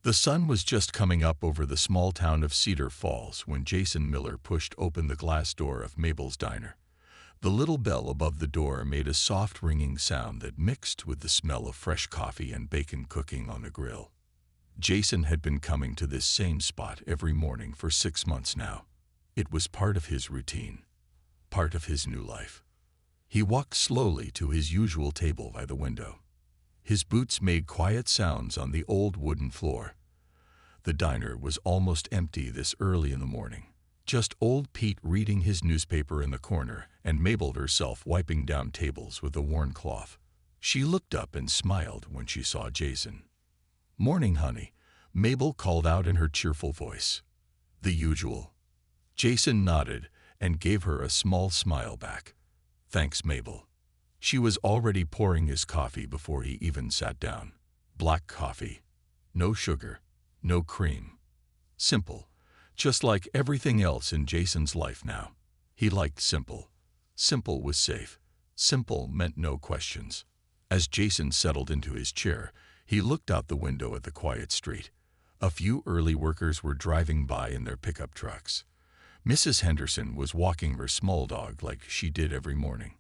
The sun was just coming up over the small town of Cedar Falls when Jason Miller pushed open the glass door of Mabel's diner. The little bell above the door made a soft ringing sound that mixed with the smell of fresh coffee and bacon cooking on the grill. Jason had been coming to this same spot every morning for 6 months now. It was part of his routine, part of his new life. He walked slowly to his usual table by the window. His boots made quiet sounds on the old wooden floor. The diner was almost empty this early in the morning. Just old Pete reading his newspaper in the corner and Mabel herself wiping down tables with a worn cloth. She looked up and smiled when she saw Jason. "Morning, honey," Mabel called out in her cheerful voice. "The usual." Jason nodded and gave her a small smile back. "Thanks, Mabel." She was already pouring his coffee before he even sat down. Black coffee. No sugar, no cream. Simple, just like everything else in Jason's life now. He liked simple. Simple was safe. Simple meant no questions. As Jason settled into his chair, he looked out the window at the quiet street. A few early workers were driving by in their pickup trucks. Mrs. Henderson was walking her small dog like she did every morning.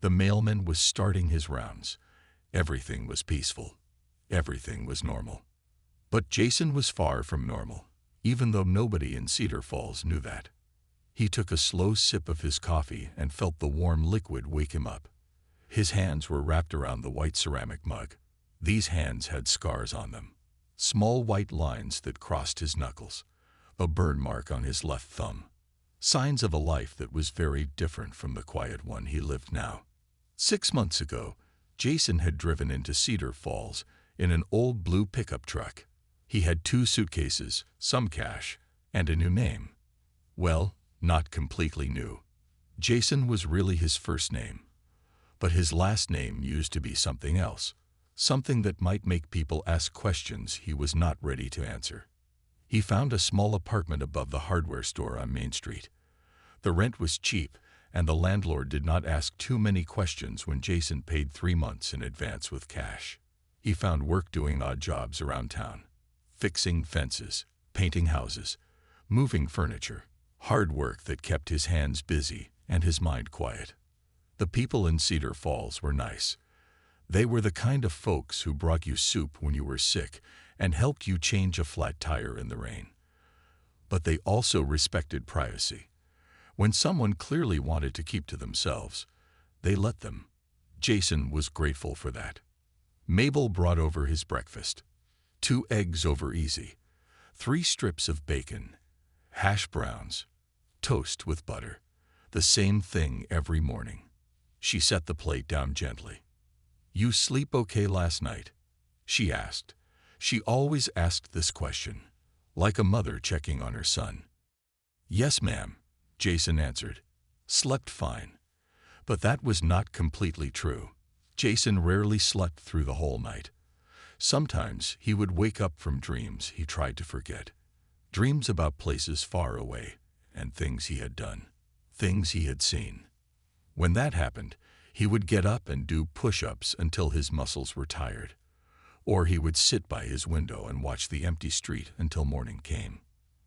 The mailman was starting his rounds. Everything was peaceful. Everything was normal. But Jason was far from normal, even though nobody in Cedar Falls knew that. He took a slow sip of his coffee and felt the warm liquid wake him up. His hands were wrapped around the white ceramic mug. These hands had scars on them. Small white lines that crossed his knuckles. A burn mark on his left thumb. Signs of a life that was very different from the quiet one he lived now. 6 months ago, Jason had driven into Cedar Falls in an old blue pickup truck. He had 2 suitcases, some cash, and a new name. Well, not completely new. Jason was really his first name. But his last name used to be something else. Something that might make people ask questions he was not ready to answer. He found a small apartment above the hardware store on Main Street. The rent was cheap, and the landlord did not ask too many questions when Jason paid 3 months in advance with cash. He found work doing odd jobs around town. Fixing fences, painting houses, moving furniture. Hard work that kept his hands busy and his mind quiet. The people in Cedar Falls were nice. They were the kind of folks who brought you soup when you were sick and helped you change a flat tire in the rain. But they also respected privacy. When someone clearly wanted to keep to themselves, they let them. Jason was grateful for that. Mabel brought over his breakfast. 2 eggs over easy, 3 strips of bacon, hash browns, toast with butter. The same thing every morning. She set the plate down gently. "You sleep okay last night?" she asked. She always asked this question, like a mother checking on her son. "Yes, ma'am," Jason answered. "Slept fine." But that was not completely true. Jason rarely slept through the whole night. Sometimes he would wake up from dreams he tried to forget. Dreams about places far away and things he had done, things he had seen. When that happened, he would get up and do push-ups until his muscles were tired. Or he would sit by his window and watch the empty street until morning came.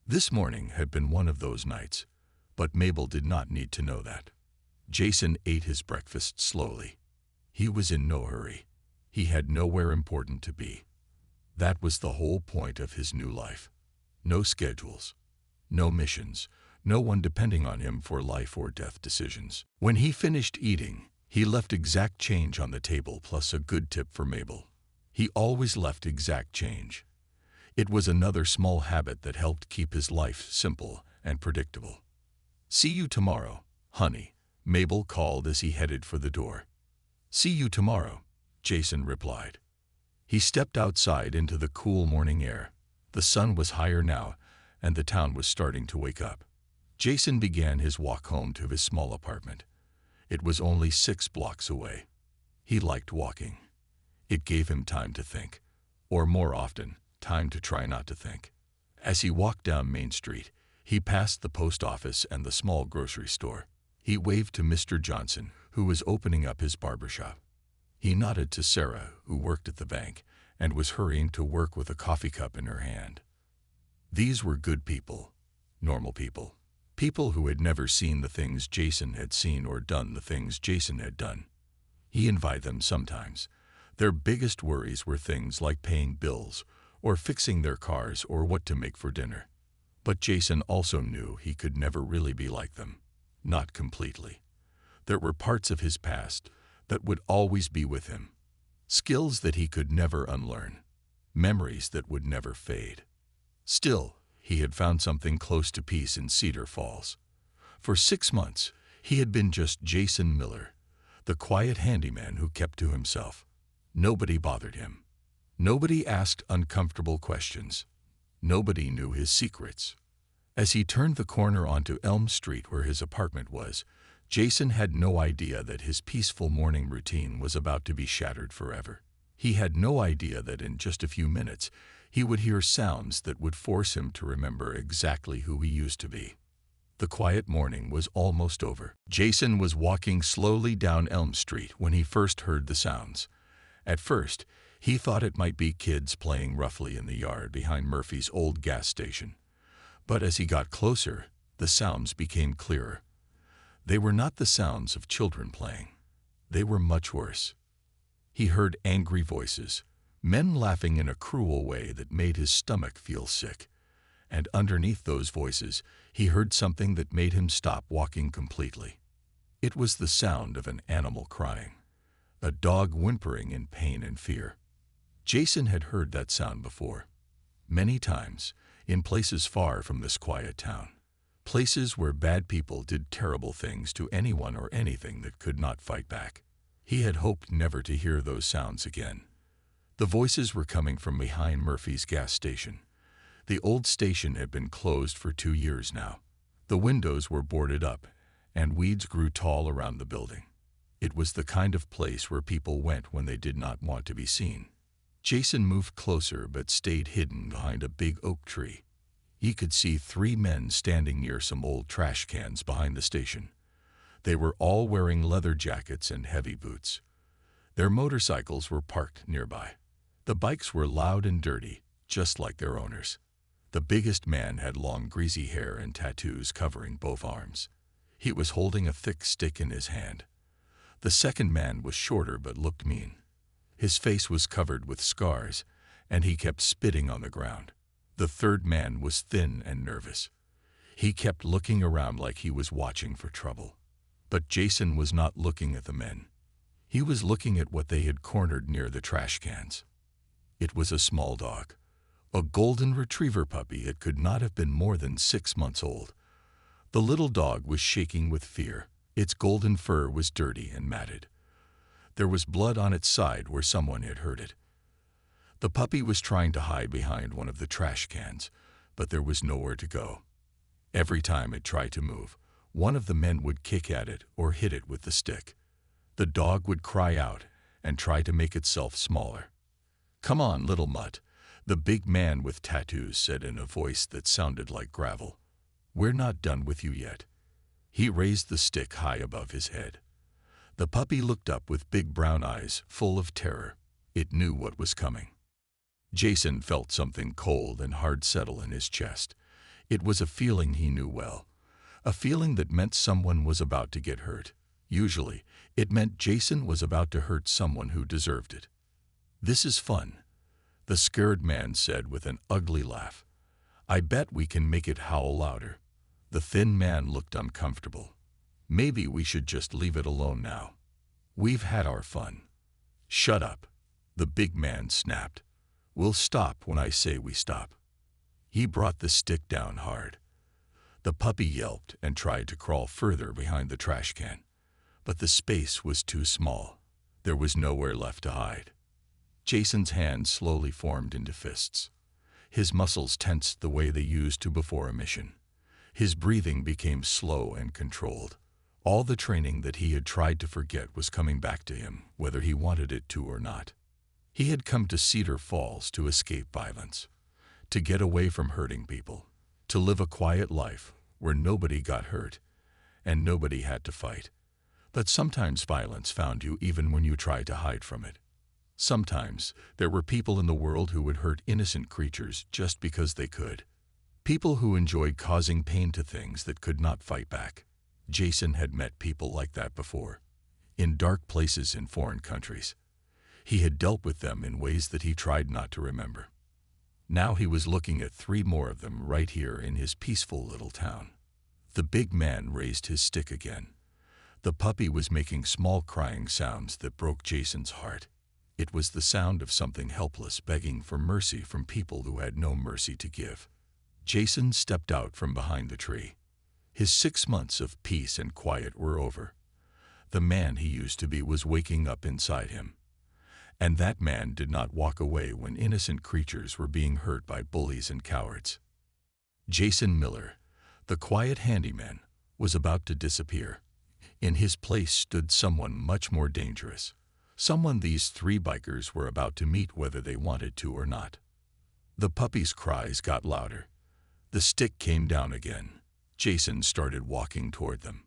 This morning had been one of those nights, but Mabel did not need to know that. Jason ate his breakfast slowly. He was in no hurry. He had nowhere important to be. That was the whole point of his new life. No schedules, no missions, no one depending on him for life or death decisions. When he finished eating, he left exact change on the table plus a good tip for Mabel. He always left exact change. It was another small habit that helped keep his life simple and predictable. "See you tomorrow, honey," Mabel called as he headed for the door. "See you tomorrow," Jason replied. He stepped outside into the cool morning air. The sun was higher now, and the town was starting to wake up. Jason began his walk home to his small apartment. It was only 6 blocks away. He liked walking. It gave him time to think, or more often, time to try not to think. As he walked down Main Street, he passed the post office and the small grocery store. He waved to Mr. Johnson, who was opening up his barbershop. He nodded to Sarah, who worked at the bank, and was hurrying to work with a coffee cup in her hand. These were good people, normal people, people who had never seen the things Jason had seen or done the things Jason had done. He envied them sometimes. Their biggest worries were things like paying bills, or fixing their cars, or what to make for dinner. But Jason also knew he could never really be like them. Not completely. There were parts of his past that would always be with him. Skills that he could never unlearn. Memories that would never fade. Still, he had found something close to peace in Cedar Falls. For 6 months, he had been just Jason Miller, the quiet handyman who kept to himself. Nobody bothered him. Nobody asked uncomfortable questions. Nobody knew his secrets. As he turned the corner onto Elm Street where his apartment was, Jason had no idea that his peaceful morning routine was about to be shattered forever. He had no idea that in just a few minutes, he would hear sounds that would force him to remember exactly who he used to be. The quiet morning was almost over. Jason was walking slowly down Elm Street when he first heard the sounds. At first, he thought it might be kids playing roughly in the yard behind Murphy's old gas station. But as he got closer, the sounds became clearer. They were not the sounds of children playing. They were much worse. He heard angry voices, men laughing in a cruel way that made his stomach feel sick. And underneath those voices, he heard something that made him stop walking completely. It was the sound of an animal crying, a dog whimpering in pain and fear. Jason had heard that sound before, many times, in places far from this quiet town. Places where bad people did terrible things to anyone or anything that could not fight back. He had hoped never to hear those sounds again. The voices were coming from behind Murphy's gas station. The old station had been closed for 2 years now. The windows were boarded up, and weeds grew tall around the building. It was the kind of place where people went when they did not want to be seen. Jason moved closer but stayed hidden behind a big oak tree. He could see 3 men standing near some old trash cans behind the station. They were all wearing leather jackets and heavy boots. Their motorcycles were parked nearby. The bikes were loud and dirty, just like their owners. The biggest man had long greasy hair and tattoos covering both arms. He was holding a thick stick in his hand. The second man was shorter but looked mean. His face was covered with scars, and he kept spitting on the ground. The third man was thin and nervous. He kept looking around like he was watching for trouble. But Jason was not looking at the men. He was looking at what they had cornered near the trash cans. It was a small dog, a golden retriever puppy that could not have been more than 6 months old. The little dog was shaking with fear. Its golden fur was dirty and matted. There was blood on its side where someone had hurt it. The puppy was trying to hide behind one of the trash cans, but there was nowhere to go. Every time it tried to move, one of the men would kick at it or hit it with the stick. The dog would cry out and try to make itself smaller. "Come on, little mutt," the big man with tattoos said in a voice that sounded like gravel. "We're not done with you yet." He raised the stick high above his head. The puppy looked up with big brown eyes full of terror. It knew what was coming. Jason felt something cold and hard settle in his chest. It was a feeling he knew well, a feeling that meant someone was about to get hurt. Usually, it meant Jason was about to hurt someone who deserved it. "This is fun," the scared man said with an ugly laugh. "I bet we can make it howl louder." The thin man looked uncomfortable. "Maybe we should just leave it alone now. We've had our fun." "Shut up," the big man snapped. "We'll stop when I say we stop." He brought the stick down hard. The puppy yelped and tried to crawl further behind the trash can. But the space was too small. There was nowhere left to hide. Jason's hands slowly formed into fists. His muscles tensed the way they used to before a mission. His breathing became slow and controlled. All the training that he had tried to forget was coming back to him, whether he wanted it to or not. He had come to Cedar Falls to escape violence, to get away from hurting people, to live a quiet life where nobody got hurt and nobody had to fight. But sometimes violence found you even when you tried to hide from it. Sometimes there were people in the world who would hurt innocent creatures just because they could. People who enjoyed causing pain to things that could not fight back. Jason had met people like that before, in dark places in foreign countries. He had dealt with them in ways that he tried not to remember. Now he was looking at 3 more of them right here in his peaceful little town. The big man raised his stick again. The puppy was making small crying sounds that broke Jason's heart. It was the sound of something helpless begging for mercy from people who had no mercy to give. Jason stepped out from behind the tree. His 6 months of peace and quiet were over. The man he used to be was waking up inside him. And that man did not walk away when innocent creatures were being hurt by bullies and cowards. Jason Miller, the quiet handyman, was about to disappear. In his place stood someone much more dangerous. Someone these 3 bikers were about to meet whether they wanted to or not. The puppy's cries got louder. The stick came down again. Jason started walking toward them.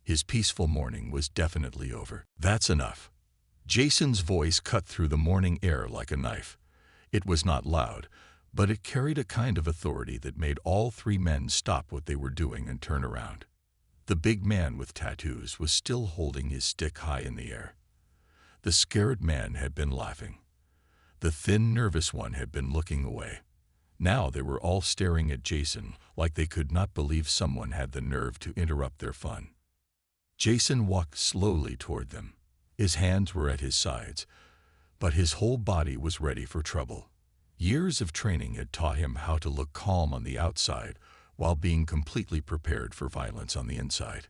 His peaceful morning was definitely over. That's enough. Jason's voice cut through the morning air like a knife. It was not loud, but it carried a kind of authority that made all 3 men stop what they were doing and turn around. The big man with tattoos was still holding his stick high in the air. The scared man had been laughing. The thin, nervous one had been looking away. Now they were all staring at Jason like they could not believe someone had the nerve to interrupt their fun. Jason walked slowly toward them. His hands were at his sides, but his whole body was ready for trouble. Years of training had taught him how to look calm on the outside while being completely prepared for violence on the inside.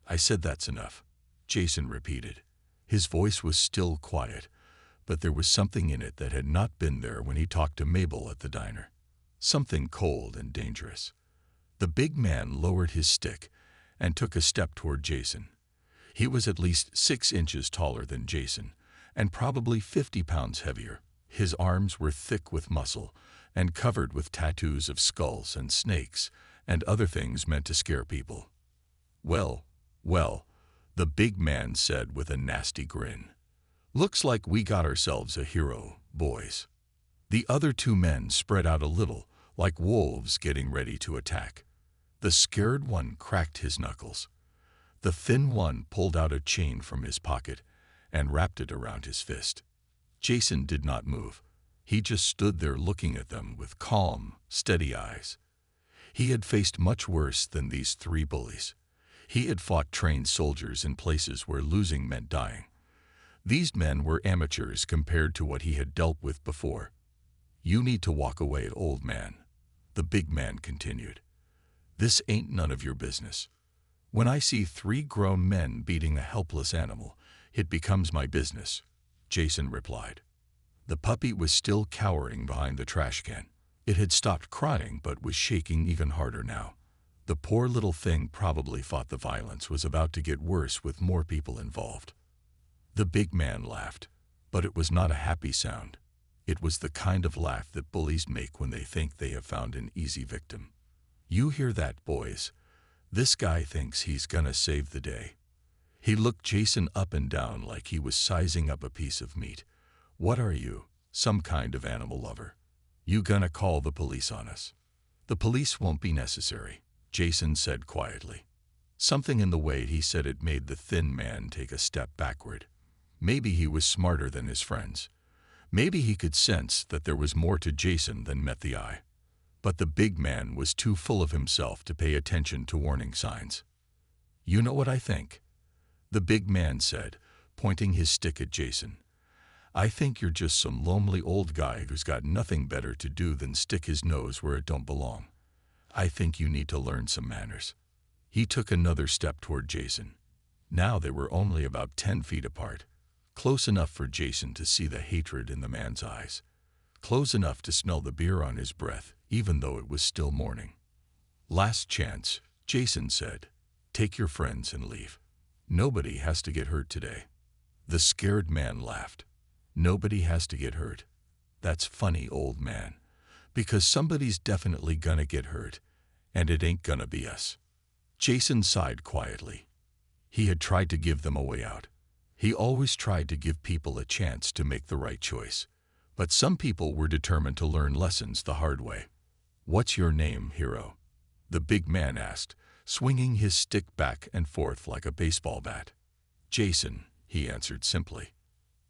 I said that's enough, Jason repeated. His voice was still quiet, but there was something in it that had not been there when he talked to Mabel at the diner. Something cold and dangerous. The big man lowered his stick and took a step toward Jason. He was at least 6 inches taller than Jason, and probably 50 pounds heavier. His arms were thick with muscle and covered with tattoos of skulls and snakes and other things meant to scare people. Well, the big man said with a nasty grin. Looks like we got ourselves a hero, boys. The other 2 men spread out a little, like wolves getting ready to attack. The scared one cracked his knuckles. The thin one pulled out a chain from his pocket and wrapped it around his fist. Jason did not move. He just stood there looking at them with calm, steady eyes. He had faced much worse than these 3 bullies. He had fought trained soldiers in places where losing meant dying. These men were amateurs compared to what he had dealt with before. You need to walk away, old man, the big man continued. This ain't none of your business. When I see 3 grown men beating a helpless animal, it becomes my business, Jason replied. The puppy was still cowering behind the trash can. It had stopped crying but was shaking even harder now. The poor little thing probably thought the violence was about to get worse with more people involved. The big man laughed, but it was not a happy sound. It was the kind of laugh that bullies make when they think they have found an easy victim. You hear that, boys? This guy thinks he's gonna save the day. He looked Jason up and down like he was sizing up a piece of meat. What are you, some kind of animal lover? You gonna call the police on us? The police won't be necessary, Jason said quietly. Something in the way he said it made the thin man take a step backward. Maybe he was smarter than his friends. Maybe he could sense that there was more to Jason than met the eye. But the big man was too full of himself to pay attention to warning signs. You know what I think? The big man said, pointing his stick at Jason. I think you're just some lonely old guy who's got nothing better to do than stick his nose where it don't belong. I think you need to learn some manners. He took another step toward Jason. Now they were only about 10 feet apart. Close enough for Jason to see the hatred in the man's eyes. Close enough to smell the beer on his breath, even though it was still morning. Last chance, Jason said. Take your friends and leave. Nobody has to get hurt today. The scared man laughed. Nobody has to get hurt. That's funny, old man, because somebody's definitely gonna get hurt, and it ain't gonna be us. Jason sighed quietly. He had tried to give them a way out. He always tried to give people a chance to make the right choice. But some people were determined to learn lessons the hard way. "What's your name, hero?" the big man asked, swinging his stick back and forth like a baseball bat. "Jason," he answered simply.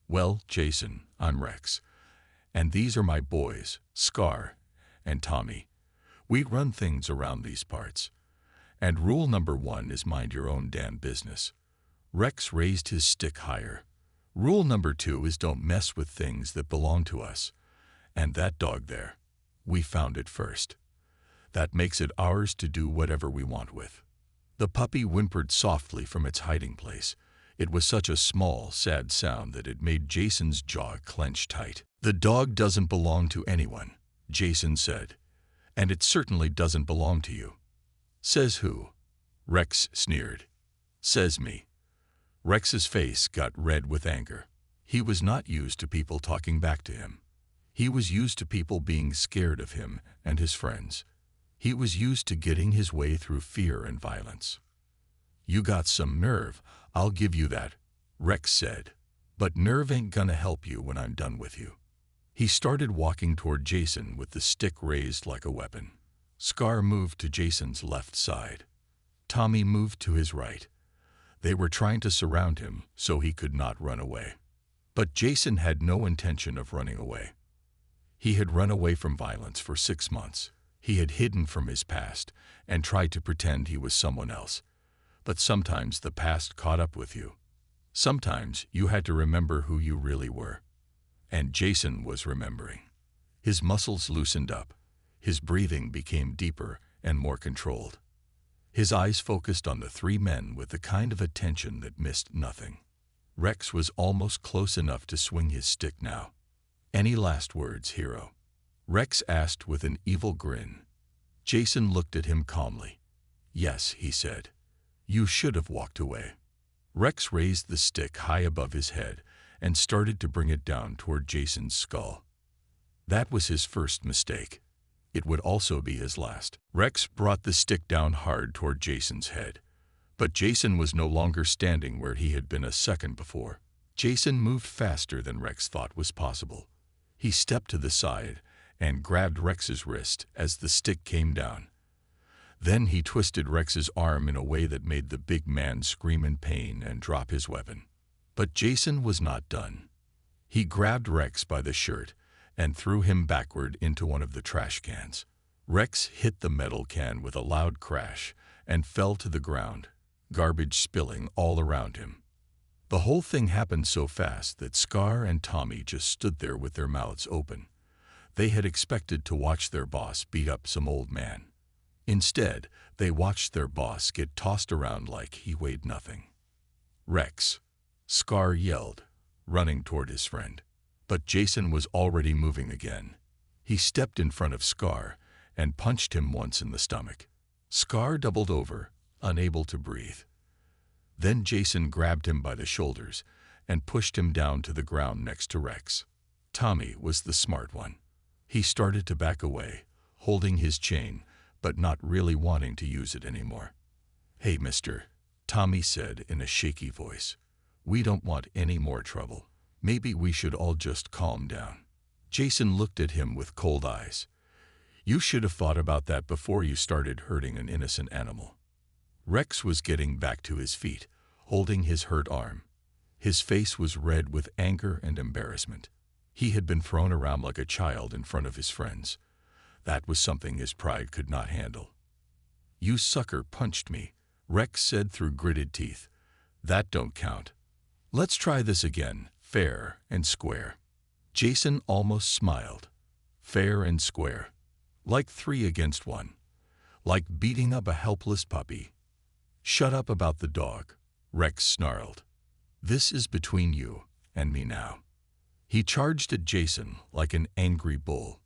"Well, Jason, I'm Rex. And these are my boys, Scar and Tommy. We run things around these parts. And rule number 1 is mind your own damn business." Rex raised his stick higher. "Rule number 2 is don't mess with things that belong to us. And that dog there, we found it first. That makes it ours to do whatever we want with." The puppy whimpered softly from its hiding place. It was such a small, sad sound that it made Jason's jaw clench tight. "The dog doesn't belong to anyone," Jason said. "And it certainly doesn't belong to you." "Says who?" Rex sneered. "Says me." Rex's face got red with anger. He was not used to people talking back to him. He was used to people being scared of him and his friends. He was used to getting his way through fear and violence. "You got some nerve, I'll give you that," Rex said. "But nerve ain't gonna help you when I'm done with you." He started walking toward Jason with the stick raised like a weapon. Scar moved to Jason's left side. Tommy moved to his right. They were trying to surround him so he could not run away. But Jason had no intention of running away. He had run away from violence for 6 months. He had hidden from his past and tried to pretend he was someone else. But sometimes the past caught up with you. Sometimes you had to remember who you really were. And Jason was remembering. His muscles loosened up. His breathing became deeper and more controlled. His eyes focused on the 3 men with the kind of attention that missed nothing. Rex was almost close enough to swing his stick now. "Any last words, hero?" Rex asked with an evil grin. Jason looked at him calmly. "Yes," he said. "You should have walked away." Rex raised the stick high above his head and started to bring it down toward Jason's skull. That was his first mistake. It would also be his last. Rex brought the stick down hard toward Jason's head. But Jason was no longer standing where he had been a second before. Jason moved faster than Rex thought was possible. He stepped to the side and grabbed Rex's wrist as the stick came down. Then he twisted Rex's arm in a way that made the big man scream in pain and drop his weapon. But Jason was not done. He grabbed Rex by the shirt and threw him backward into one of the trash cans. Rex hit the metal can with a loud crash and fell to the ground, garbage spilling all around him. The whole thing happened so fast that Scar and Tommy just stood there with their mouths open. They had expected to watch their boss beat up some old man. Instead, they watched their boss get tossed around like he weighed nothing. "Rex!" Scar yelled, running toward his friend. But Jason was already moving again. He stepped in front of Scar and punched him once in the stomach. Scar doubled over, unable to breathe. Then Jason grabbed him by the shoulders and pushed him down to the ground next to Rex. Tommy was the smart one. He started to back away, holding his chain, but not really wanting to use it anymore. "Hey, mister," Tommy said in a shaky voice. "We don't want any more trouble. Maybe we should all just calm down." Jason looked at him with cold eyes. "You should have thought about that before you started hurting an innocent animal." Rex was getting back to his feet, holding his hurt arm. His face was red with anger and embarrassment. He had been thrown around like a child in front of his friends. That was something his pride could not handle. "You sucker punched me," Rex said through gritted teeth. "That don't count. Let's try this again, fair and square." Jason almost smiled. Fair and square. Like 3 against 1. Like beating up a helpless puppy. "Shut up about the dog," Rex snarled. "This is between you and me now." He charged at Jason like an angry bull.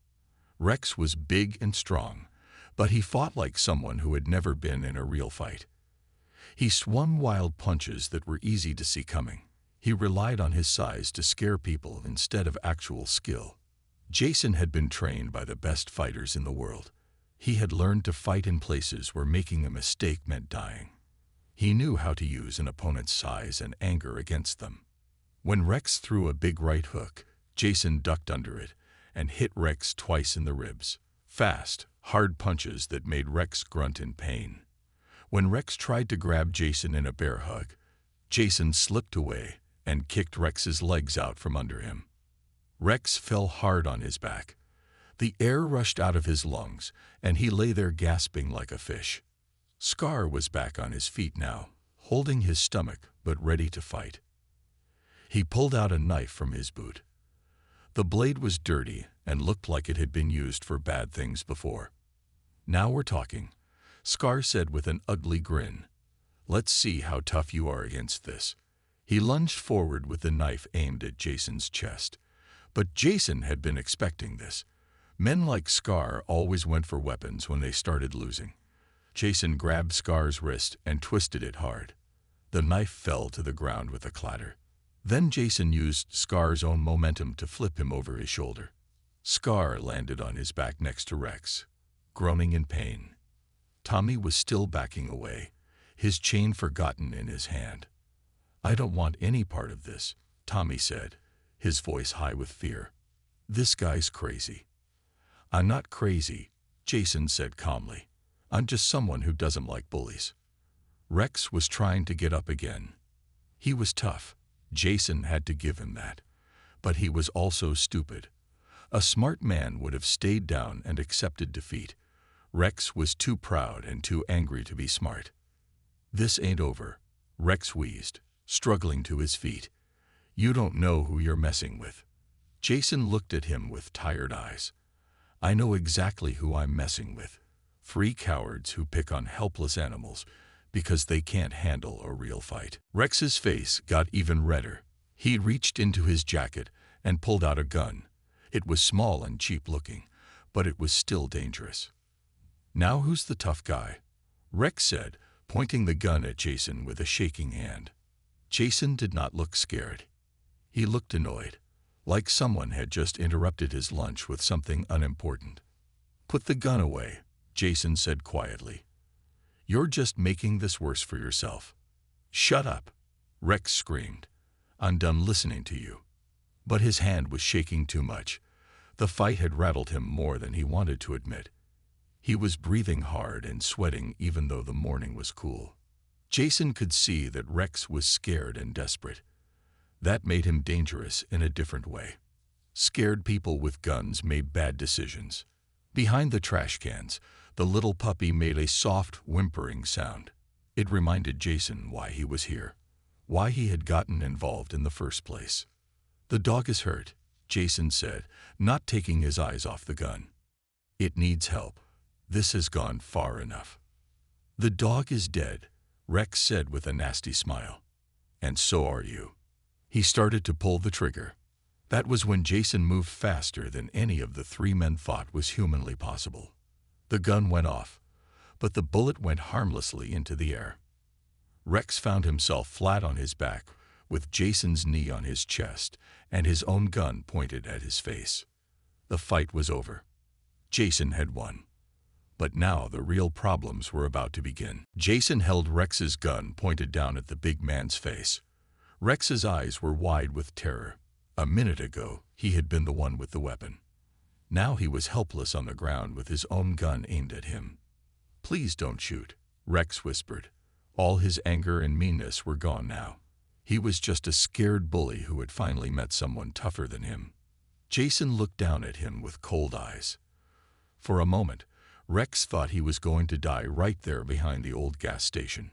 Rex was big and strong, but he fought like someone who had never been in a real fight. He swung wild punches that were easy to see coming. He relied on his size to scare people instead of actual skill. Jason had been trained by the best fighters in the world. He had learned to fight in places where making a mistake meant dying. He knew how to use an opponent's size and anger against them. When Rex threw a big right hook, Jason ducked under it and hit Rex twice in the ribs. Fast, hard punches that made Rex grunt in pain. When Rex tried to grab Jason in a bear hug, Jason slipped away and kicked Rex's legs out from under him. Rex fell hard on his back. The air rushed out of his lungs, and he lay there gasping like a fish. Scar was back on his feet now, holding his stomach but ready to fight. He pulled out a knife from his boot. The blade was dirty and looked like it had been used for bad things before. "Now we're talking," Scar said with an ugly grin. "Let's see how tough you are against this." He lunged forward with the knife aimed at Jason's chest. But Jason had been expecting this. Men like Scar always went for weapons when they started losing. Jason grabbed Scar's wrist and twisted it hard. The knife fell to the ground with a clatter. Then Jason used Scar's own momentum to flip him over his shoulder. Scar landed on his back next to Rex, groaning in pain. Tommy was still backing away, his chain forgotten in his hand. "I don't want any part of this," Tommy said, his voice high with fear. "This guy's crazy." "I'm not crazy," Jason said calmly. "I'm just someone who doesn't like bullies." Rex was trying to get up again. He was tough. Jason had to give him that. But he was also stupid. A smart man would have stayed down and accepted defeat. Rex was too proud and too angry to be smart. "This ain't over," Rex wheezed, struggling to his feet. "You don't know who you're messing with." Jason looked at him with tired eyes. "I know exactly who I'm messing with. 3 cowards who pick on helpless animals because they can't handle a real fight." Rex's face got even redder. He reached into his jacket and pulled out a gun. It was small and cheap looking, but it was still dangerous. "Now who's the tough guy?" Rex said, pointing the gun at Jason with a shaking hand. Jason did not look scared. He looked annoyed, like someone had just interrupted his lunch with something unimportant. "Put the gun away," Jason said quietly. "You're just making this worse for yourself." "Shut up," Rex screamed. "I'm done listening to you." But his hand was shaking too much. The fight had rattled him more than he wanted to admit. He was breathing hard and sweating even though the morning was cool. Jason could see that Rex was scared and desperate. That made him dangerous in a different way. Scared people with guns made bad decisions. Behind the trash cans, the little puppy made a soft, whimpering sound. It reminded Jason why he was here, why he had gotten involved in the first place. "The dog is hurt," Jason said, not taking his eyes off the gun. "It needs help. This has gone far enough." "The dog is dead," Rex said with a nasty smile. "And so are you." He started to pull the trigger. That was when Jason moved faster than any of the 3 men thought was humanly possible. The gun went off, but the bullet went harmlessly into the air. Rex found himself flat on his back, with Jason's knee on his chest and his own gun pointed at his face. The fight was over. Jason had won. But now the real problems were about to begin. Jason held Rex's gun pointed down at the big man's face. Rex's eyes were wide with terror. A minute ago, he had been the one with the weapon. Now he was helpless on the ground with his own gun aimed at him. "Please don't shoot," Rex whispered. All his anger and meanness were gone now. He was just a scared bully who had finally met someone tougher than him. Jason looked down at him with cold eyes. For a moment, Rex thought he was going to die right there behind the old gas station.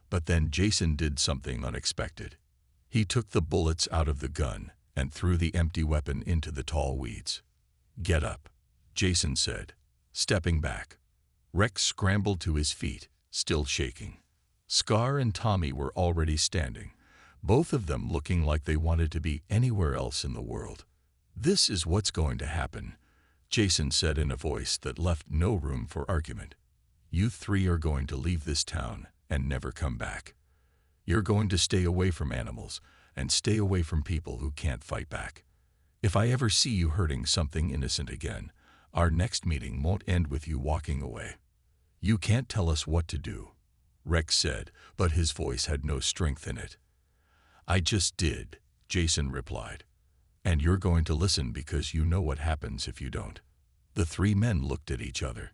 But then Jason did something unexpected. He took the bullets out of the gun and threw the empty weapon into the tall weeds. "Get up," Jason said, stepping back. Rex scrambled to his feet, still shaking. Scar and Tommy were already standing, both of them looking like they wanted to be anywhere else in the world. "This is what's going to happen," Jason said in a voice that left no room for argument. "You 3 are going to leave this town and never come back. You're going to stay away from animals and stay away from people who can't fight back. If I ever see you hurting something innocent again, our next meeting won't end with you walking away." "You can't tell us what to do," Rex said, but his voice had no strength in it. "I just did," Jason replied. "And you're going to listen because you know what happens if you don't." The three men looked at each other.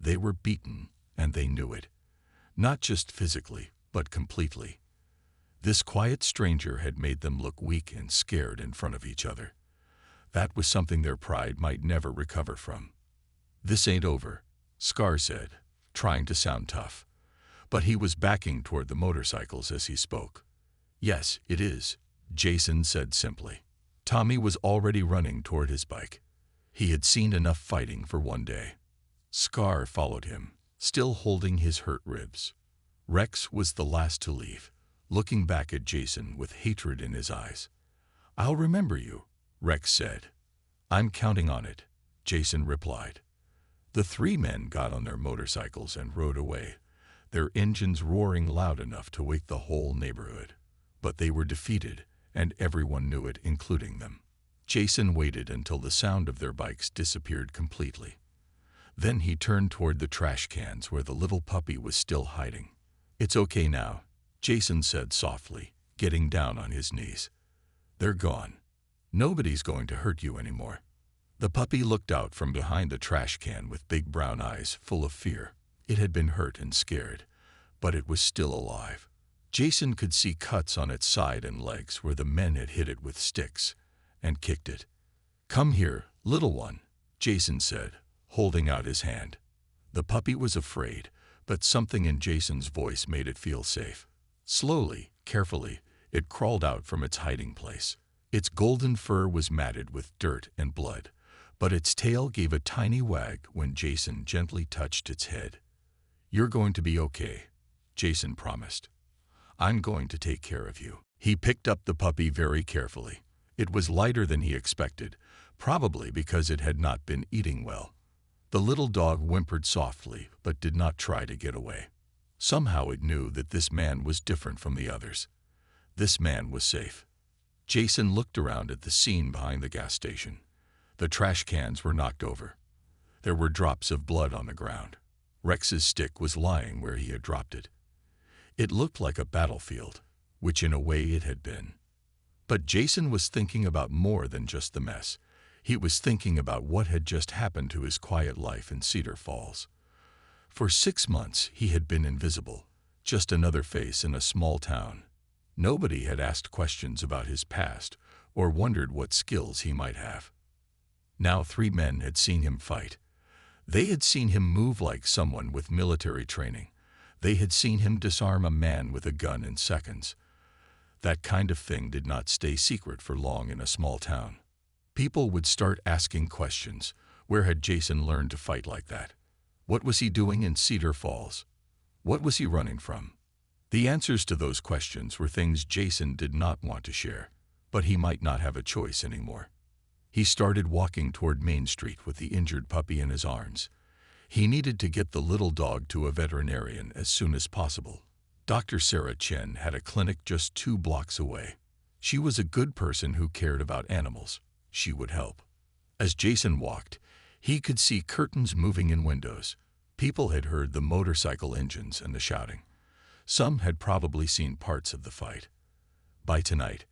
They were beaten, and they knew it. Not just physically, but completely. This quiet stranger had made them look weak and scared in front of each other. That was something their pride might never recover from. "This ain't over," Scar said, trying to sound tough. But he was backing toward the motorcycles as he spoke. "Yes, it is," Jason said simply. Tommy was already running toward his bike. He had seen enough fighting for one day. Scar followed him, still holding his hurt ribs. Rex was the last to leave, looking back at Jason with hatred in his eyes. "I'll remember you," Rex said. "I'm counting on it," Jason replied. The three men got on their motorcycles and rode away, their engines roaring loud enough to wake the whole neighborhood. But they were defeated, and everyone knew it, including them. Jason waited until the sound of their bikes disappeared completely. Then he turned toward the trash cans where the little puppy was still hiding. "It's okay now," Jason said softly, getting down on his knees. "They're gone. Nobody's going to hurt you anymore." The puppy looked out from behind the trash can with big brown eyes full of fear. It had been hurt and scared, but it was still alive. Jason could see cuts on its side and legs where the men had hit it with sticks and kicked it. "Come here, little one," Jason said, holding out his hand. The puppy was afraid, but something in Jason's voice made it feel safe. Slowly, carefully, it crawled out from its hiding place. Its golden fur was matted with dirt and blood, but its tail gave a tiny wag when Jason gently touched its head. "You're going to be okay," Jason promised. "I'm going to take care of you." He picked up the puppy very carefully. It was lighter than he expected, probably because it had not been eating well. The little dog whimpered softly, but did not try to get away. Somehow it knew that this man was different from the others. This man was safe. Jason looked around at the scene behind the gas station. The trash cans were knocked over. There were drops of blood on the ground. Rex's stick was lying where he had dropped it. It looked like a battlefield, which in a way it had been. But Jason was thinking about more than just the mess. He was thinking about what had just happened to his quiet life in Cedar Falls. For 6 months he had been invisible, just another face in a small town. Nobody had asked questions about his past or wondered what skills he might have. Now 3 men had seen him fight. They had seen him move like someone with military training. They had seen him disarm a man with a gun in seconds. That kind of thing did not stay secret for long in a small town. People would start asking questions. Where had Jason learned to fight like that? What was he doing in Cedar Falls? What was he running from? The answers to those questions were things Jason did not want to share, but he might not have a choice anymore. He started walking toward Main Street with the injured puppy in his arms. He needed to get the little dog to a veterinarian as soon as possible. Dr. Sarah Chen had a clinic just 2 blocks away. She was a good person who cared about animals. She would help. As Jason walked, he could see curtains moving in windows. People had heard the motorcycle engines and the shouting. Some had probably seen parts of the fight. By tonight,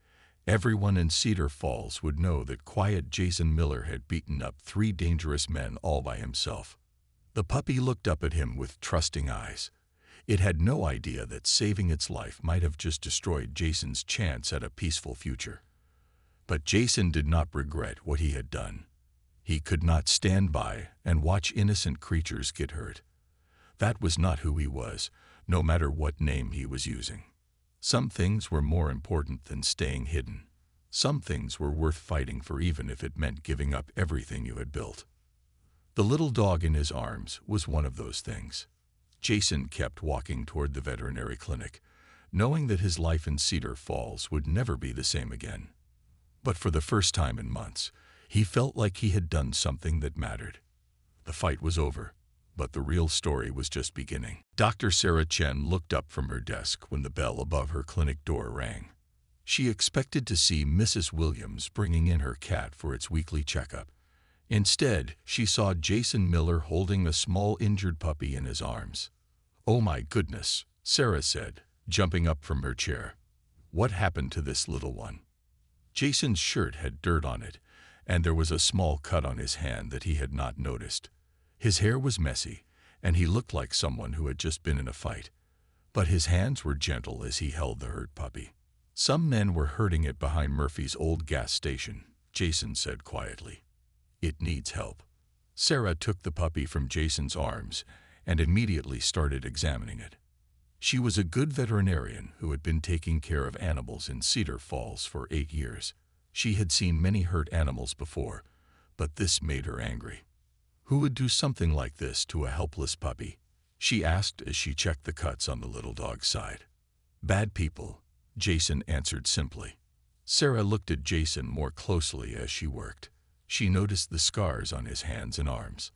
everyone in Cedar Falls would know that quiet Jason Miller had beaten up 3 dangerous men all by himself. The puppy looked up at him with trusting eyes. It had no idea that saving its life might have just destroyed Jason's chance at a peaceful future. But Jason did not regret what he had done. He could not stand by and watch innocent creatures get hurt. That was not who he was, no matter what name he was using. Some things were more important than staying hidden. Some things were worth fighting for, even if it meant giving up everything you had built. The little dog in his arms was one of those things. Jason kept walking toward the veterinary clinic, knowing that his life in Cedar Falls would never be the same again. But for the first time in months, he felt like he had done something that mattered. The fight was over, but the real story was just beginning. Dr. Sarah Chen looked up from her desk when the bell above her clinic door rang. She expected to see Mrs. Williams bringing in her cat for its weekly checkup. Instead, she saw Jason Miller holding a small injured puppy in his arms. "Oh my goodness," Sarah said, jumping up from her chair. "What happened to this little one?" Jason's shirt had dirt on it, and there was a small cut on his hand that he had not noticed. His hair was messy, and he looked like someone who had just been in a fight. But his hands were gentle as he held the hurt puppy. "Some men were herding it behind Murphy's old gas station," Jason said quietly. "It needs help." Sarah took the puppy from Jason's arms and immediately started examining it. She was a good veterinarian who had been taking care of animals in Cedar Falls for 8 years. She had seen many hurt animals before, but this made her angry. Who would do something like this to a helpless puppy? She asked as she checked the cuts on the little dog's side. "Bad people," Jason answered simply. Sarah looked at Jason more closely as she worked. She noticed the scars on his hands and arms.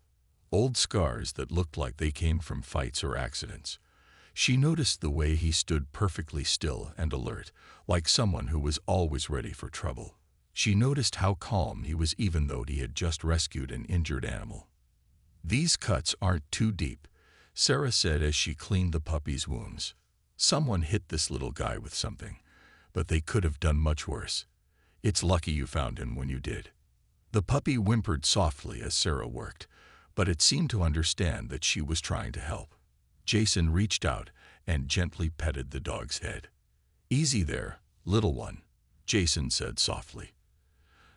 Old scars that looked like they came from fights or accidents. She noticed the way he stood perfectly still and alert, like someone who was always ready for trouble. She noticed how calm he was even though he had just rescued an injured animal. "These cuts aren't too deep," Sarah said as she cleaned the puppy's wounds. "Someone hit this little guy with something, but they could have done much worse. It's lucky you found him when you did." The puppy whimpered softly as Sarah worked, but it seemed to understand that she was trying to help. Jason reached out and gently petted the dog's head. "Easy there, little one," Jason said softly.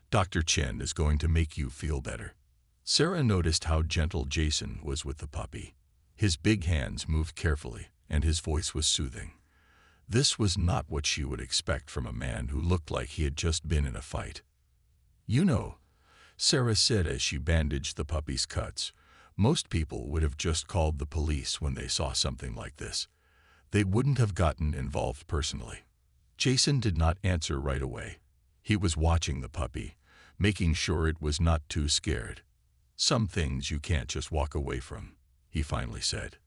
"Dr. Chen is going to make you feel better." Sarah noticed how gentle Jason was with the puppy. His big hands moved carefully, and his voice was soothing. This was not what she would expect from a man who looked like he had just been in a fight. "You know," Sarah said as she bandaged the puppy's cuts, "most people would have just called the police when they saw something like this. They wouldn't have gotten involved personally." Jason did not answer right away. He was watching the puppy, making sure it was not too scared. "Some things you can't just walk away from," he finally said.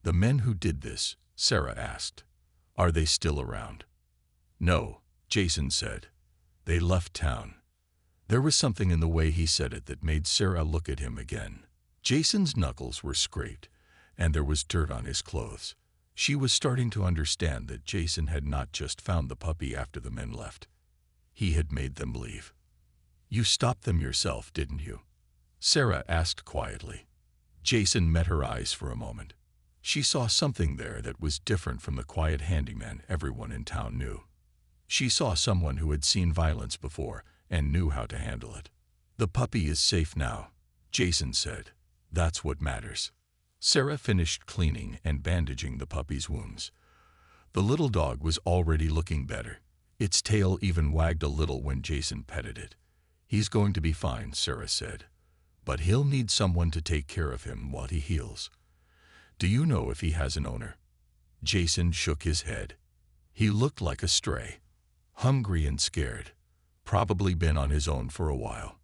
"The men who did this," Sarah asked, "are they still around?" "No," Jason said. "They left town." There was something in the way he said it that made Sarah look at him again. Jason's knuckles were scraped, and there was dirt on his clothes. She was starting to understand that Jason had not just found the puppy after the men left. He had made them leave. "You stopped them yourself, didn't you?" Sarah asked quietly. Jason met her eyes for a moment. She saw something there that was different from the quiet handyman everyone in town knew. She saw someone who had seen violence before and knew how to handle it. "The puppy is safe now," Jason said. "That's what matters." Sarah finished cleaning and bandaging the puppy's wounds. The little dog was already looking better. Its tail even wagged a little when Jason petted it. "He's going to be fine," Sarah said. "But he'll need someone to take care of him while he heals." "Do you know if he has an owner?" Jason shook his head. He looked like a stray, hungry and scared, probably been on his own for a while.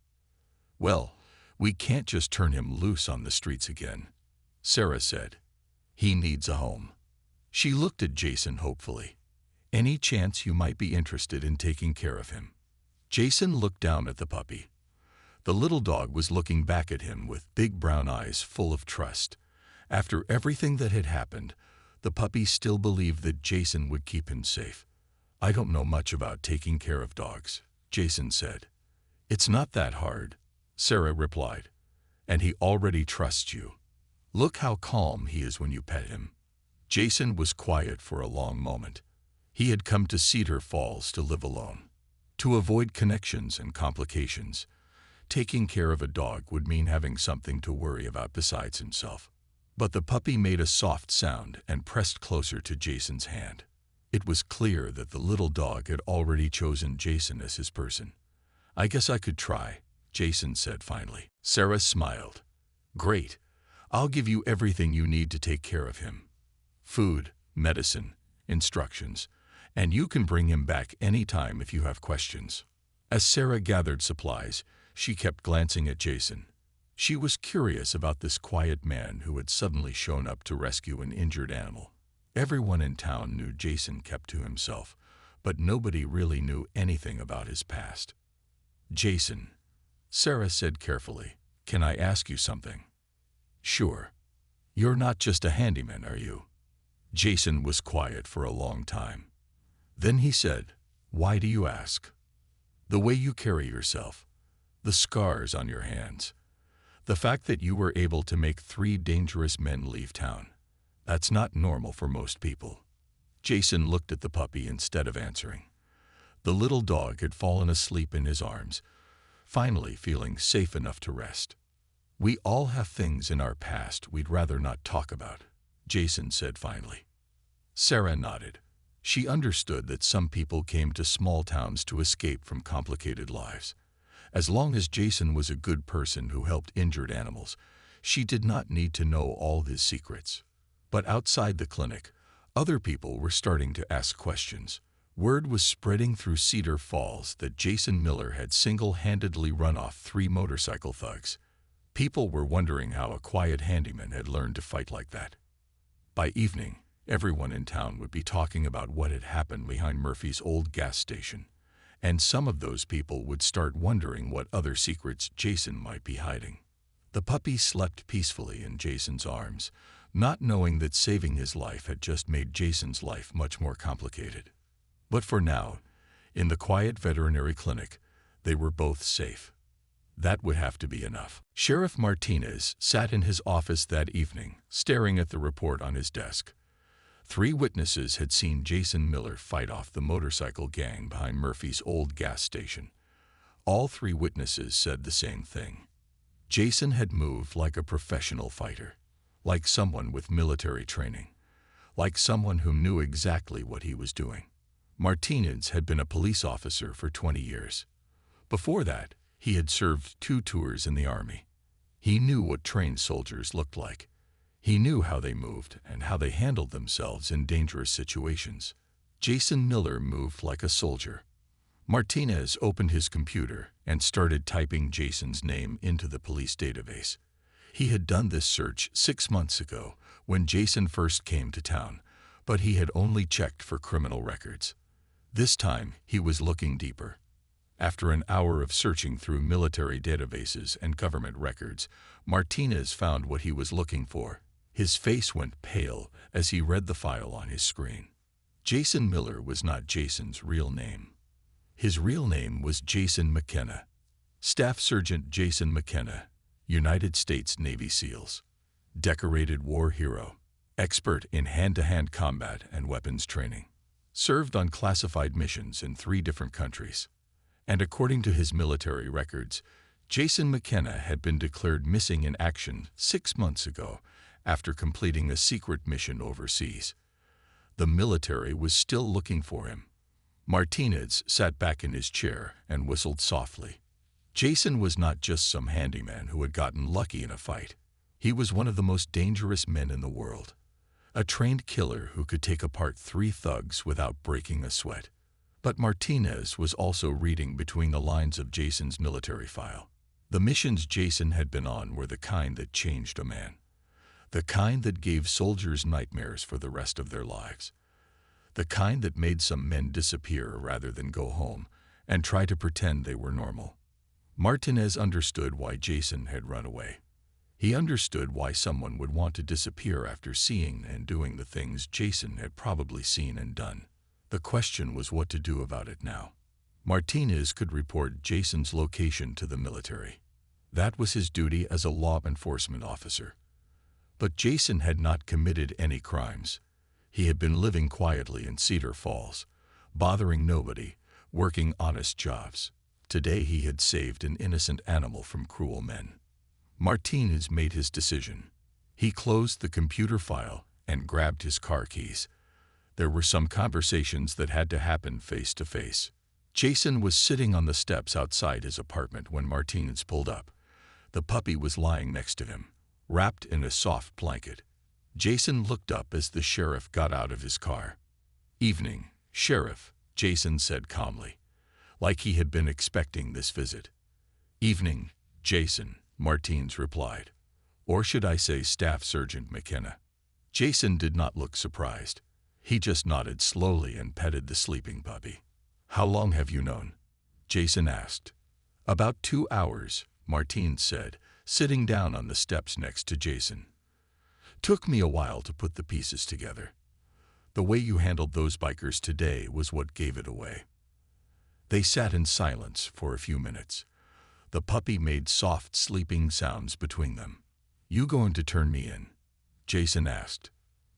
"Well, we can't just turn him loose on the streets again," Sarah said. "He needs a home." She looked at Jason hopefully. "Any chance you might be interested in taking care of him?" Jason looked down at the puppy. The little dog was looking back at him with big brown eyes full of trust. After everything that had happened, the puppy still believed that Jason would keep him safe. "I don't know much about taking care of dogs," Jason said. "It's not that hard," Sarah replied. "And he already trusts you. Look how calm he is when you pet him." Jason was quiet for a long moment. He had come to Cedar Falls to live alone, to avoid connections and complications. Taking care of a dog would mean having something to worry about besides himself. But the puppy made a soft sound and pressed closer to Jason's hand. It was clear that the little dog had already chosen Jason as his person. "I guess I could try," Jason said finally. Sarah smiled. "Great. I'll give you everything you need to take care of him. Food, medicine, instructions, and you can bring him back anytime if you have questions." As Sarah gathered supplies, she kept glancing at Jason. She was curious about this quiet man who had suddenly shown up to rescue an injured animal. Everyone in town knew Jason kept to himself, but nobody really knew anything about his past. "Jason," Sarah said carefully, "can I ask you something?" "Sure. You're not just a handyman, are you?" Jason was quiet for a long time. Then he said, "Why do you ask?" The way you carry yourself, the scars on your hands, the fact that you were able to make 3 dangerous men leave town. That's not normal for most people." Jason looked at the puppy instead of answering. The little dog had fallen asleep in his arms, finally feeling safe enough to rest. "We all have things in our past we'd rather not talk about," Jason said finally. Sarah nodded. She understood that some people came to small towns to escape from complicated lives. As long as Jason was a good person who helped injured animals, she did not need to know all his secrets. But outside the clinic, other people were starting to ask questions. Word was spreading through Cedar Falls that Jason Miller had single-handedly run off 3 motorcycle thugs. People were wondering how a quiet handyman had learned to fight like that. By evening, everyone in town would be talking about what had happened behind Murphy's old gas station, and some of those people would start wondering what other secrets Jason might be hiding. The puppy slept peacefully in Jason's arms, not knowing that saving his life had just made Jason's life much more complicated. But for now, in the quiet veterinary clinic, they were both safe. That would have to be enough. Sheriff Martinez sat in his office that evening, staring at the report on his desk. 3 witnesses had seen Jason Miller fight off the motorcycle gang behind Murphy's old gas station. All 3 witnesses said the same thing. Jason had moved like a professional fighter, like someone with military training, like someone who knew exactly what he was doing. Martinez had been a police officer for 20 years. Before that, he had served 2 tours in the army. He knew what trained soldiers looked like. He knew how they moved and how they handled themselves in dangerous situations. Jason Miller moved like a soldier. Martinez opened his computer and started typing Jason's name into the police database. He had done this search 6 months ago when Jason first came to town, but he had only checked for criminal records. This time, he was looking deeper. After an hour of searching through military databases and government records, Martinez found what he was looking for. His face went pale as he read the file on his screen. Jason Miller was not Jason's real name. His real name was Jason McKenna. Staff Sergeant Jason McKenna, United States Navy SEALs. Decorated war hero. Expert in hand-to-hand combat and weapons training. Served on classified missions in 3 different countries. And according to his military records, Jason McKenna had been declared missing in action 6 months ago after completing a secret mission overseas. The military was still looking for him. Martinez sat back in his chair and whistled softly. Jason was not just some handyman who had gotten lucky in a fight. He was one of the most dangerous men in the world. A trained killer who could take apart 3 thugs without breaking a sweat. But Martinez was also reading between the lines of Jason's military file. The missions Jason had been on were the kind that changed a man. The kind that gave soldiers nightmares for the rest of their lives. The kind that made some men disappear rather than go home and try to pretend they were normal. Martinez understood why Jason had run away. He understood why someone would want to disappear after seeing and doing the things Jason had probably seen and done. The question was what to do about it now. Martinez could report Jason's location to the military. That was his duty as a law enforcement officer. But Jason had not committed any crimes. He had been living quietly in Cedar Falls, bothering nobody, working honest jobs. Today he had saved an innocent animal from cruel men. Martinez made his decision. He closed the computer file and grabbed his car keys. There were some conversations that had to happen face to face. Jason was sitting on the steps outside his apartment when Martinez pulled up. The puppy was lying next to him, wrapped in a soft blanket. Jason looked up as the sheriff got out of his car. "Evening, Sheriff," Jason said calmly, like he had been expecting this visit. "Evening, Jason," Martinez replied. "Or should I say Staff Sergeant McKenna?" Jason did not look surprised. He just nodded slowly and petted the sleeping puppy. "How long have you known?" Jason asked. "About 2 hours," Martinez said, sitting down on the steps next to Jason. "Took me a while to put the pieces together. The way you handled those bikers today was what gave it away." They sat in silence for a few minutes. The puppy made soft sleeping sounds between them. "You going to turn me in?" Jason asked.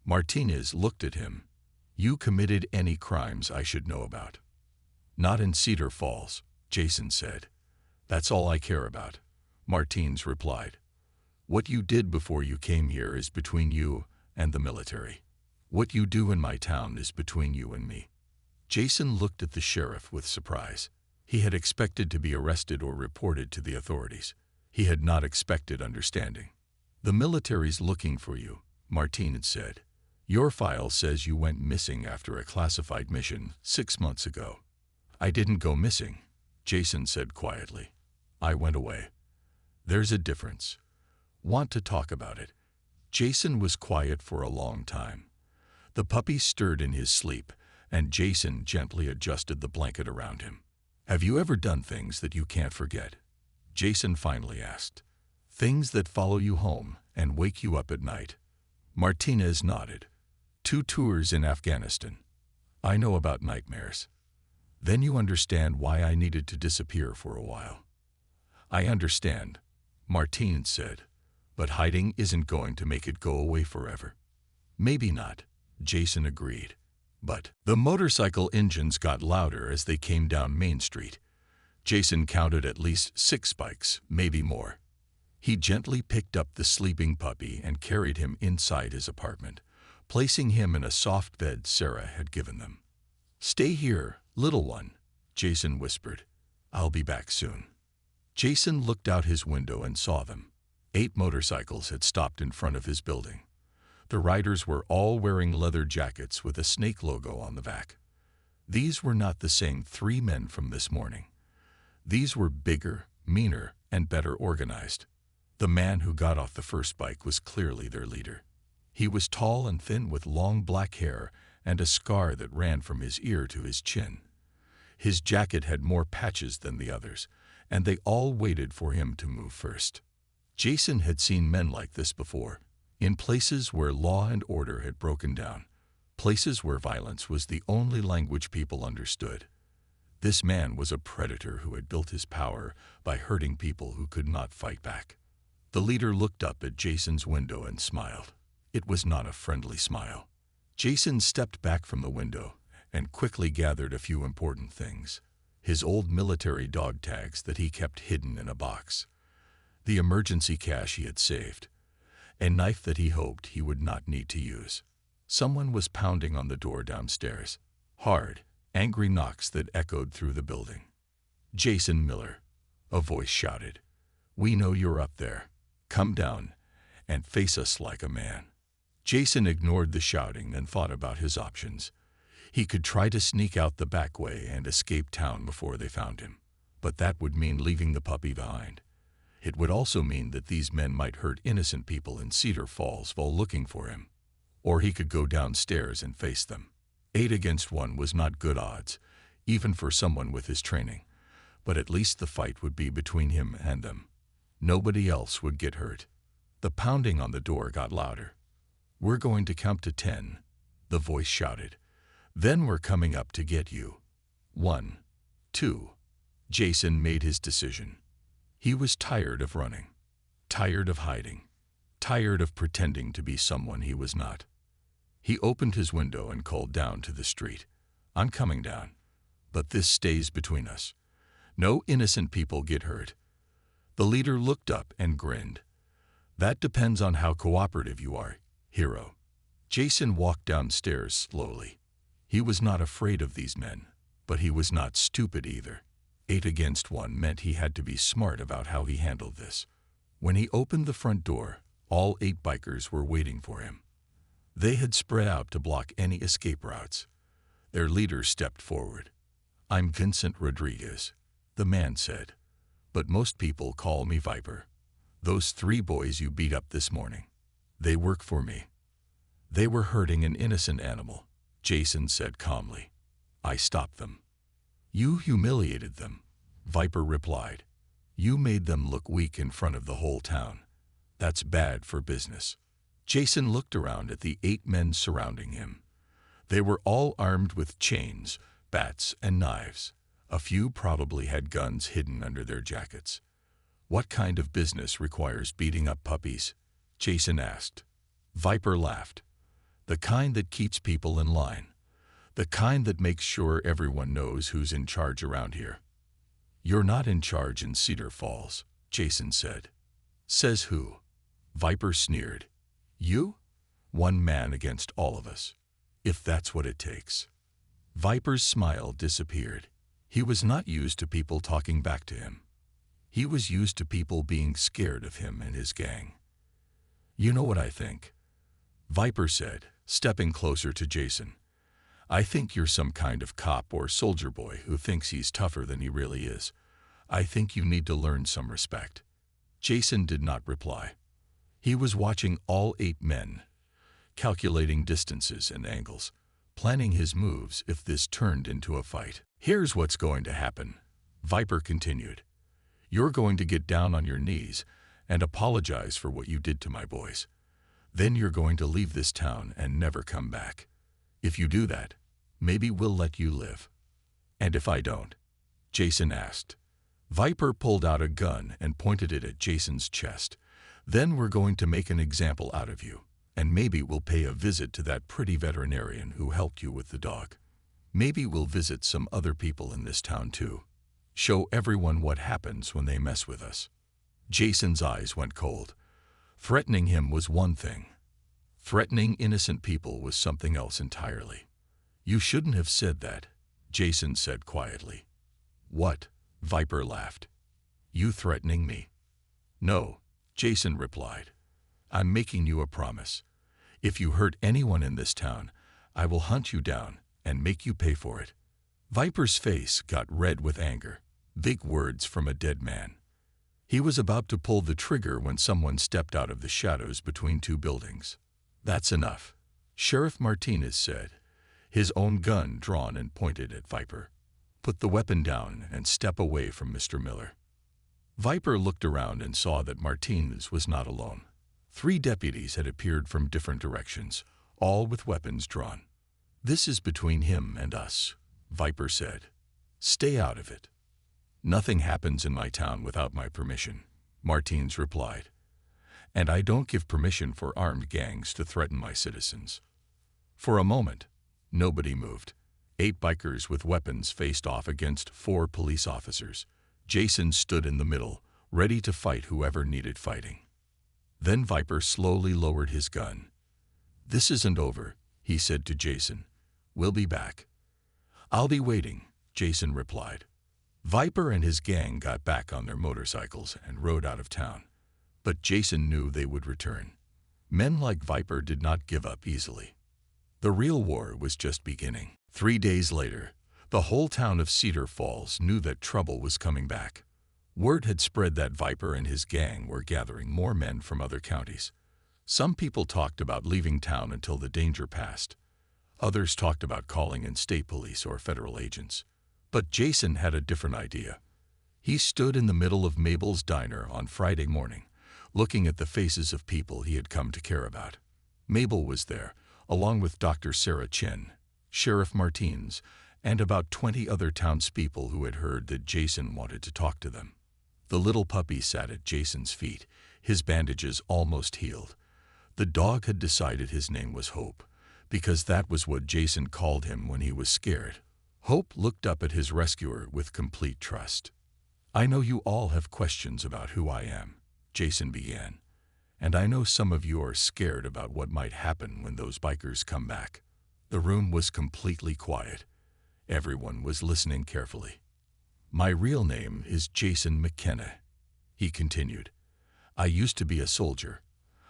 Martinez looked at him. "You committed any crimes I should know about?" "Not in Cedar Falls," Jason said. "That's all I care about," Martinez replied. "What you did before you came here is between you and the military. What you do in my town is between you and me." Jason looked at the sheriff with surprise. He had expected to be arrested or reported to the authorities. He had not expected understanding. "The military's looking for you," Martinez said. "Your file says you went missing after a classified mission 6 months ago." "I didn't go missing," Jason said quietly. "I went away." "There's a difference. Want to talk about it?" Jason was quiet for a long time. The puppy stirred in his sleep, and Jason gently adjusted the blanket around him. "Have you ever done things that you can't forget?" Jason finally asked. "Things that follow you home and wake you up at night?" Martinez nodded. 2 tours in Afghanistan. I know about nightmares." "Then you understand why I needed to disappear for a while." "I understand," Martinez said, "but hiding isn't going to make it go away forever." "Maybe not," Jason agreed. But the motorcycle engines got louder as they came down Main Street. Jason counted at least 6 bikes, maybe more. He gently picked up the sleeping puppy and carried him inside his apartment, placing him in a soft bed Sarah had given them. "Stay here, little one," Jason whispered. "I'll be back soon." Jason looked out his window and saw them. 8 motorcycles had stopped in front of his building. The riders were all wearing leather jackets with a snake logo on the back. These were not the same 3 men from this morning. These were bigger, meaner, and better organized. The man who got off the first bike was clearly their leader. He was tall and thin with long black hair and a scar that ran from his ear to his chin. His jacket had more patches than the others, and they all waited for him to move first. Jason had seen men like this before, in places where law and order had broken down, places where violence was the only language people understood. This man was a predator who had built his power by hurting people who could not fight back. The leader looked up at Jason's window and smiled. It was not a friendly smile. Jason stepped back from the window and quickly gathered a few important things. His old military dog tags that he kept hidden in a box, the emergency cash he had saved, a knife that he hoped he would not need to use. Someone was pounding on the door downstairs. Hard, angry knocks that echoed through the building. "Jason Miller," a voice shouted. "We know you're up there. Come down and face us like a man." Jason ignored the shouting and thought about his options. He could try to sneak out the back way and escape town before they found him, but that would mean leaving the puppy behind. It would also mean that these men might hurt innocent people in Cedar Falls while looking for him. Or he could go downstairs and face them. 8 against 1 was not good odds, even for someone with his training, but at least the fight would be between him and them. Nobody else would get hurt. The pounding on the door got louder. "We're going to count to 10, the voice shouted. "Then we're coming up to get you. 1, 2. Jason made his decision. He was tired of running, tired of hiding, tired of pretending to be someone he was not. He opened his window and called down to the street. "I'm coming down, but this stays between us. No innocent people get hurt." The leader looked up and grinned. "That depends on how cooperative you are, hero." Jason walked downstairs slowly. He was not afraid of these men, but he was not stupid either. 8 against 1 meant he had to be smart about how he handled this. When he opened the front door, all 8 bikers were waiting for him. They had spread out to block any escape routes. Their leader stepped forward. "I'm Vincent Rodriguez," the man said, "but most people call me Viper. Those 3 boys you beat up this morning, they work for me." "They were hurting an innocent animal," Jason said calmly. "I stopped them." "You humiliated them," Viper replied. "You made them look weak in front of the whole town. That's bad for business." Jason looked around at the 8 men surrounding him. They were all armed with chains, bats, and knives. A few probably had guns hidden under their jackets. "What kind of business requires beating up puppies?" Jason asked. Viper laughed. "The kind that keeps people in line. The kind that makes sure everyone knows who's in charge around here." "You're not in charge in Cedar Falls," Jason said. "Says who?" Viper sneered. "You? One man against all of us. If that's what it takes." Viper's smile disappeared. He was not used to people talking back to him. He was used to people being scared of him and his gang. "You know what I think?" Viper said, stepping closer to Jason. "I think you're some kind of cop or soldier boy who thinks he's tougher than he really is. I think you need to learn some respect." Jason did not reply. He was watching all 8 men, calculating distances and angles, planning his moves if this turned into a fight. "Here's what's going to happen," Viper continued. "You're going to get down on your knees and apologize for what you did to my boys. Then you're going to leave this town and never come back. If you do that, maybe we'll let you live." "And if I don't?" Jason asked. Viper pulled out a gun and pointed it at Jason's chest. "Then we're going to make an example out of you, and maybe we'll pay a visit to that pretty veterinarian who helped you with the dog. Maybe we'll visit some other people in this town too. Show everyone what happens when they mess with us." Jason's eyes went cold. Threatening him was one thing. Threatening innocent people was something else entirely. "You shouldn't have said that," Jason said quietly. "What?" Viper laughed. "You threatening me?" "No," Jason replied. "I'm making you a promise. If you hurt anyone in this town, I will hunt you down and make you pay for it." Viper's face got red with anger. Big words from a dead man. He was about to pull the trigger when someone stepped out of the shadows between 2 buildings. "That's enough," Sheriff Martinez said, his own gun drawn and pointed at Viper. "Put the weapon down and step away from Mr. Miller." Viper looked around and saw that Martinez was not alone. 3 deputies had appeared from different directions, all with weapons drawn. "This is between him and us," Viper said. "Stay out of it." "Nothing happens in my town without my permission," Martinez replied. "And I don't give permission for armed gangs to threaten my citizens." For a moment, nobody moved. 8 bikers with weapons faced off against 4 police officers. Jason stood in the middle, ready to fight whoever needed fighting. Then Viper slowly lowered his gun. "This isn't over," he said to Jason. "We'll be back." "I'll be waiting," Jason replied. Viper and his gang got back on their motorcycles and rode out of town. But Jason knew they would return. Men like Viper did not give up easily. The real war was just beginning. 3 days later, the whole town of Cedar Falls knew that trouble was coming back. Word had spread that Viper and his gang were gathering more men from other counties. Some people talked about leaving town until the danger passed. Others talked about calling in state police or federal agents. But Jason had a different idea. He stood in the middle of Mabel's diner on Friday morning, looking at the faces of people he had come to care about. Mabel was there, along with Dr. Sarah Chin, Sheriff Martinez, and about 20 other townspeople who had heard that Jason wanted to talk to them. The little puppy sat at Jason's feet, his bandages almost healed. The dog had decided his name was Hope, because that was what Jason called him when he was scared. Hope looked up at his rescuer with complete trust. "I know you all have questions about who I am," Jason began, "and I know some of you are scared about what might happen when those bikers come back." The room was completely quiet. Everyone was listening carefully. "My real name is Jason McKenna," he continued. "I used to be a soldier.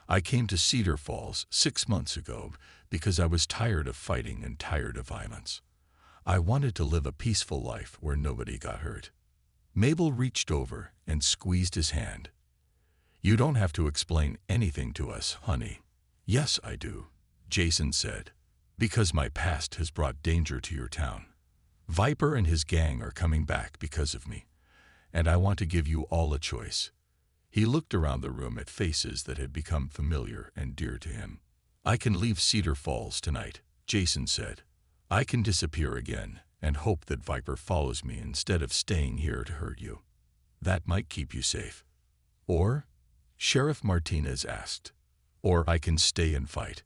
I came to Cedar Falls 6 months ago because I was tired of fighting and tired of violence. I wanted to live a peaceful life where nobody got hurt." Mabel reached over and squeezed his hand. "You don't have to explain anything to us, honey." "Yes, I do," Jason said, "because my past has brought danger to your town. Viper and his gang are coming back because of me, and I want to give you all a choice." He looked around the room at faces that had become familiar and dear to him. "I can leave Cedar Falls tonight," Jason said. "I can disappear again and hope that Viper follows me instead of staying here to hurt you. That might keep you safe. Or, Sheriff Martinez asked, or I can stay and fight.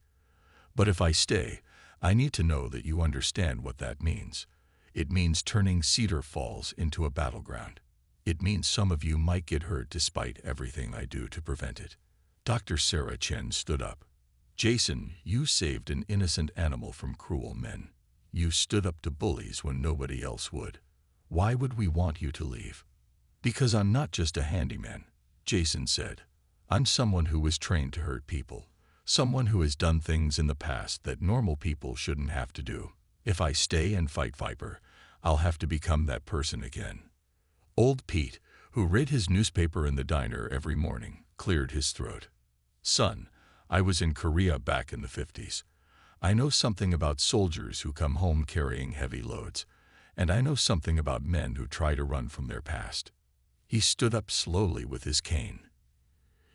But if I stay, I need to know that you understand what that means. It means turning Cedar Falls into a battleground. It means some of you might get hurt despite everything I do to prevent it. Dr. Sarah Chen stood up. Jason, you saved an innocent animal from cruel men. You stood up to bullies when nobody else would. Why would we want you to leave? Because I'm not just a handyman, Jason said. I'm someone who was trained to hurt people. Someone who has done things in the past that normal people shouldn't have to do. If I stay and fight Viper, I'll have to become that person again. Old Pete, who read his newspaper in the diner every morning, cleared his throat. Son, I was in Korea back in the 50s. I know something about soldiers who come home carrying heavy loads, and I know something about men who try to run from their past. He stood up slowly with his cane.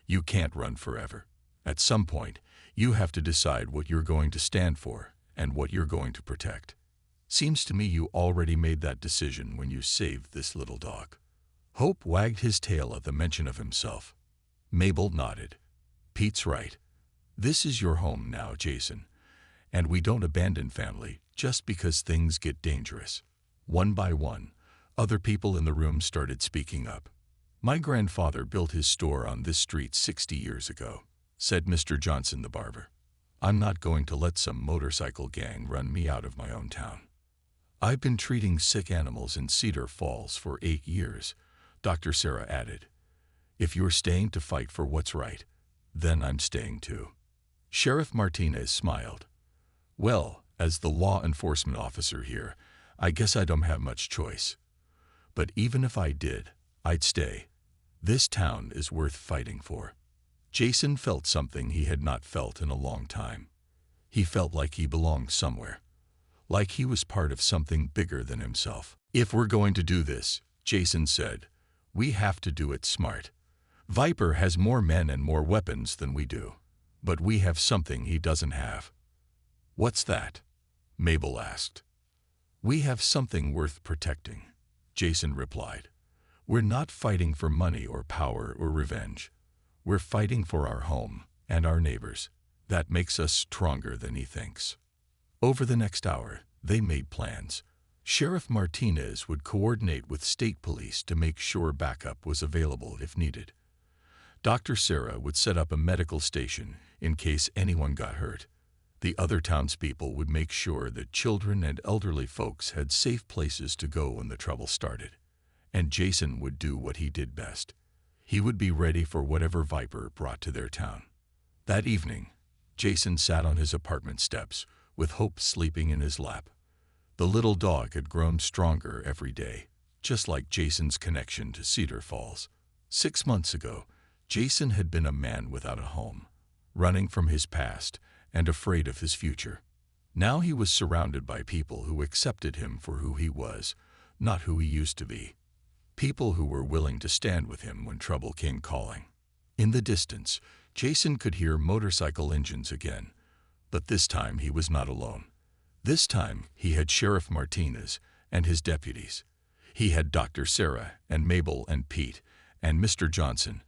You can't run forever. At some point, you have to decide what you're going to stand for and what you're going to protect. Seems to me you already made that decision when you saved this little dog. Hope wagged his tail at the mention of himself. Mabel nodded. Pete's right. This is your home now, Jason. And we don't abandon family just because things get dangerous. One by one, other people in the room started speaking up. My grandfather built his store on this street 60 years ago, said Mr. Johnson the barber. I'm not going to let some motorcycle gang run me out of my own town. I've been treating sick animals in Cedar Falls for 8 years, Dr. Sarah added. If you're staying to fight for what's right, then I'm staying too. Sheriff Martinez smiled. Well, as the law enforcement officer here, I guess I don't have much choice. But even if I did, I'd stay. This town is worth fighting for. Jason felt something he had not felt in a long time. He felt like he belonged somewhere. Like he was part of something bigger than himself. If we're going to do this, Jason said, we have to do it smart. Viper has more men and more weapons than we do. But we have something he doesn't have. What's that? Mabel asked. We have something worth protecting, Jason replied. We're not fighting for money or power or revenge. We're fighting for our home and our neighbors. That makes us stronger than he thinks. Over the next hour, they made plans. Sheriff Martinez would coordinate with state police to make sure backup was available if needed. Dr. Sarah would set up a medical station in case anyone got hurt. The other townspeople would make sure that children and elderly folks had safe places to go when the trouble started. And Jason would do what he did best. He would be ready for whatever Viper brought to their town. That evening, Jason sat on his apartment steps, with Hope sleeping in his lap. The little dog had grown stronger every day, just like Jason's connection to Cedar Falls. 6 months ago, Jason had been a man without a home, running from his past and afraid of his future. Now he was surrounded by people who accepted him for who he was, not who he used to be. People who were willing to stand with him when trouble came calling. In the distance, Jason could hear motorcycle engines again, but this time he was not alone. This time he had Sheriff Martinez and his deputies. He had Dr. Sarah and Mabel and Pete and Mr. Johnson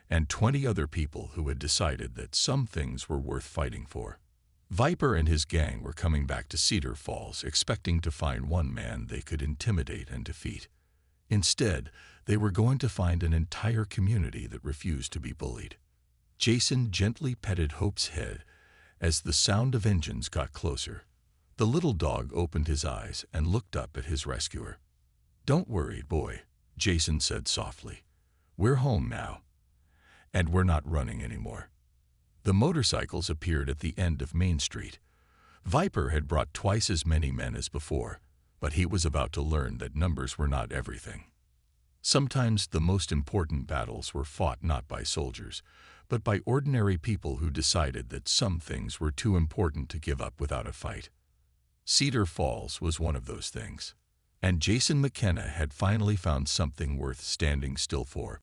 and 20 other people who had decided that some things were worth fighting for. Viper and his gang were coming back to Cedar Falls expecting to find one man they could intimidate and defeat. Instead, they were going to find an entire community that refused to be bullied. Jason gently petted Hope's head as the sound of engines got closer. The little dog opened his eyes and looked up at his rescuer. Don't worry, boy, Jason said softly. We're home now. And we're not running anymore. The motorcycles appeared at the end of Main Street. Viper had brought twice as many men as before, but he was about to learn that numbers were not everything. Sometimes the most important battles were fought not by soldiers, but by ordinary people who decided that some things were too important to give up without a fight. Cedar Falls was one of those things. And Jason McKenna had finally found something worth standing still for.